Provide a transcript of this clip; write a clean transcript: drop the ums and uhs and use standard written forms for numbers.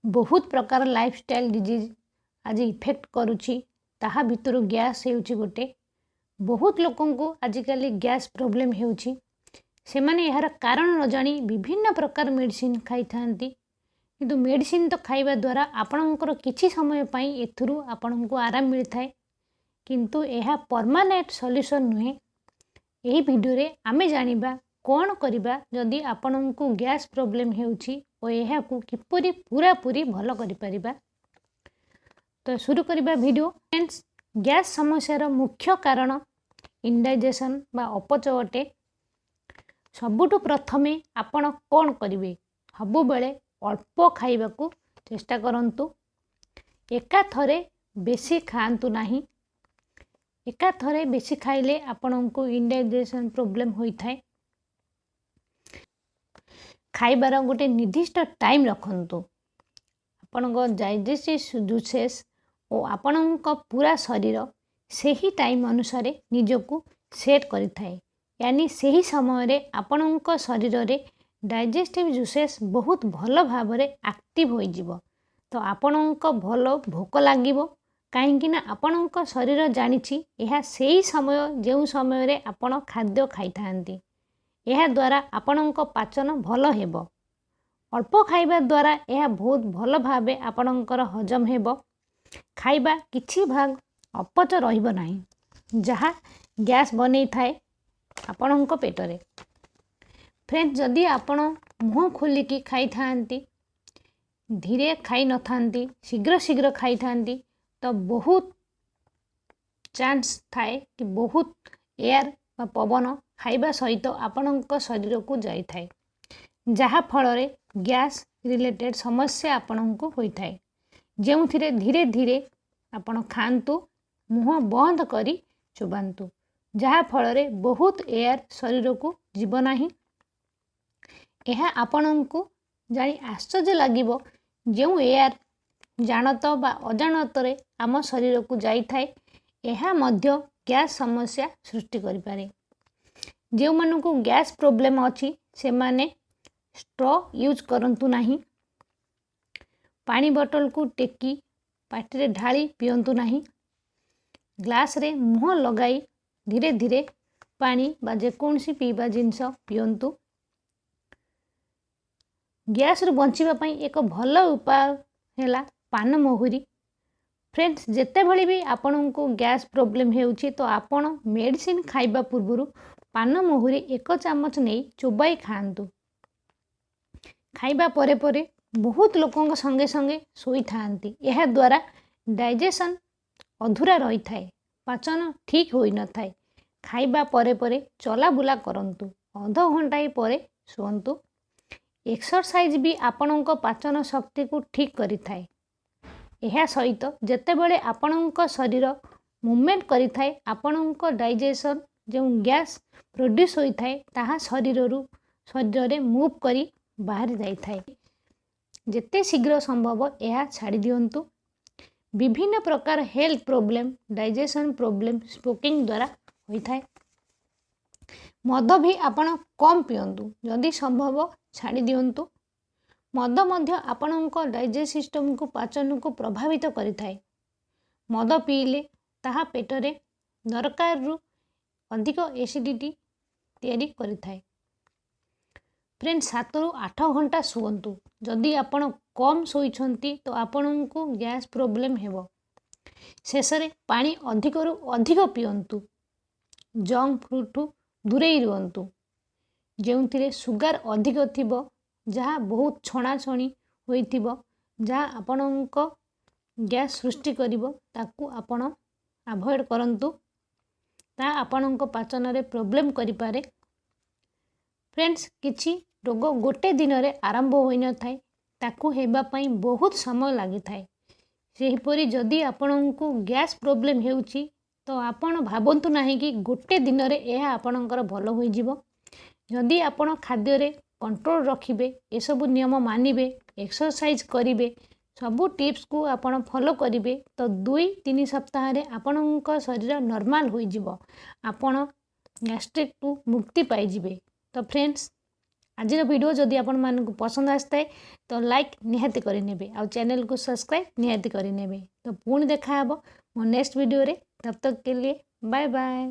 बहुत प्रकार lifestyle disease आज इफेक्ट करुच्ची ताहा भितर गैस होउची गोटे बहुत लोकों को आजिकल गैस प्रॉब्लम होउची से माने यार कारण न जानी विभिन्न प्रकार मेडिसिन खाई थांती किंतु मेडिसिन तो खाइबा द्वारा आपणकर किछि समय पई एथुरु आपणको आराम मिलता है किंतु यह परमानेंट सॉल्यूशन नुहे। यही वीडियो रे आमे जानिबा कौन करिबा जदि आपणको गैस प्रॉब्लम हेउची और यह को किपरि पूरा पूरी भलो करि परिबा। तो शुरू करिबा वीडियो। फ्रेंड्स, गैस समस्या मुख्य कारण इंडाइजेशन बा अपच अटे। सबुठु प्रथमे आपण कौन करिवे सबु बेले अल्प खाइबा को चेष्टा करंतु। एका थरे बेसी खांतु नाही। एका थरे बेसी खाइले आपणको इंडाइजेशन प्रॉब्लम होई थाए। खाइबार गोटे निर्दिष्ट टाइम रखंतु। आपणको डाइजेस्टिव जूसेस और आपणको पूरा शरीर सही टाइम अनुसार निजको सेट करि थाए। यानी सही समय रे आपणको शरीर रे डाइजेस्टिव जूसेस बहुत भल भाव रे एक्टिव होई जिवो। तो आपणको भलो भोक लागिवो काहेकि ना आपणको शरीर जानिछि यह सही समय जेउ समय रे आपण खाद्य खाई थांती। यह द्वारा आपणको पाचन भल हेबो। अल्प खाइबा द्वारा यह बहुत भल भावे आपणकर हजम हेबो। खाइबा किछि भाग अपच रहिबो नाही जहा गैस बनै थाए आपणको पेटरे। फ्रेंड्स, जदि आपण मुह खोलिकी खाई थांती धीरे खाई न थांती शीघ्र शीघ्र खाई थांती तो बहुत चांस थाए कि बहुत एयर बा पवन खाइबा सहित आपणको शरीर को जाई थाए जहा फल रे गैस रिलेटेड समस्या आपणको होई थाए। जेउथिरे धीरे धीरे आपण खांतु मुह बंद करी चुबांतु जहा फल रे बहुत एयर शरीर को जीव नाही। यह आपणको जानी आश्चर्य लागिबो जेउ एयर जानत बा अजानत रे आम शरीर को जाई थाए यह मध्य गैस समस्या सृष्टि करि पारे। जो मानकु गैस प्रॉब्लम अछि से माने स्ट्रॉ यूज करंतु नाही। पानी बोतल को टेकी पाटी रे ढाली पियंतु नाही। ग्लास रे मुह लगाई धीरे धीरे पानी बा जेकोनसी पीबा जिंस पियंतु। गैस रू बंचिबा पई एक भल उपाय हैला पान महुरी। फ्रेंड्स, जेते भली भी आपणको गैस प्रॉब्लम हेउची तो आपण मेडिसिन खाइबा पूर्वरु पान महुरी 1 चामच नहीं चोबाई खांतु। खाइबा परे परे बहुत लोकों संगे संगे सोई थांती। यह द्वारा डाइजेशन अधूरा रही थाए पाचन ठीक होई न थाए। खाइबा परे परे चला बुला करंतु आधा घंटा परे सोंतु। एक्सरसाइज भी आपणको पाचन शक्ति को ठीक करि थाए। यह सहित जेतेबेले आपणको शरीर मूवमेंट करि थाए आपणको डाइजेशन जो गैस प्रोड्यूस होई थाए ताहा शरीर रे मूव करी बाहर जाई थाए। जेते शीघ्र संभव यह छाड़ी दियंतु। विभिन्न प्रकार health problem digestion problem smoking द्वारा होई थाए। मद भी आपण कम पियंतु जदि संभव छाड़ी दियंतु। मद मध्य आपणको डाइजेस्ट सिस्टम को पाचन को प्रभावित करि थाए। मद पीले ताहा पेटरे दरकार रु अधिक एसिडिटी तैयारी करि थाए। फ्रेंड्स, 7 रु 8 घंटा सुवंतु। जदि आपण कम सोइछंती तो आपणको गैस प्रॉब्लम हेबो। शेषरे पानी अधिक रु अधिक पियंतु। जंक फूड दूरे रुहंतु जेउथिरे सुगर अधिक थिबो जहा बहुत छणा छणी होइथिबो जहा आपणको गैस सृष्टि करिवो ताकू आपण अवॉइड करंतु। ता आपणको पाचन रे प्रॉब्लम करि पारे। फ्रेंड्स, किछि रोग गोटे दिन रे आरंभ होई न थाए ताकू हेबा पई बहुत समय लागि थाए। सेहि परि जदि आपणको गैस प्रॉब्लम हेउची तो आपण भाबंतु नाही कि गोटे दिन रे यह आपणकर भलो होई जिवो। जदि आपण खाद्य रे कंट्रोल रखिबे ए सब नियम मानिबे एक्सरसाइज करिबे सबू टिप्स को आपण फॉलो करिबे तो 2-3 सप्ताह रे आपणको शरीर नॉर्मल होई जिवो। आपण गैस्ट्रिक टू मुक्ति पाई जिवे। तो फ्रेंड्स, आज वीडियो जदि आपण मानक पसंद आसताए तो लाइक निहाती करें आ चैनल को सब्सक्राइब निहाती करें तो पुणी देखा मो नेक्स्ट वीडियो रे। तब तक के लिए बाय बाय।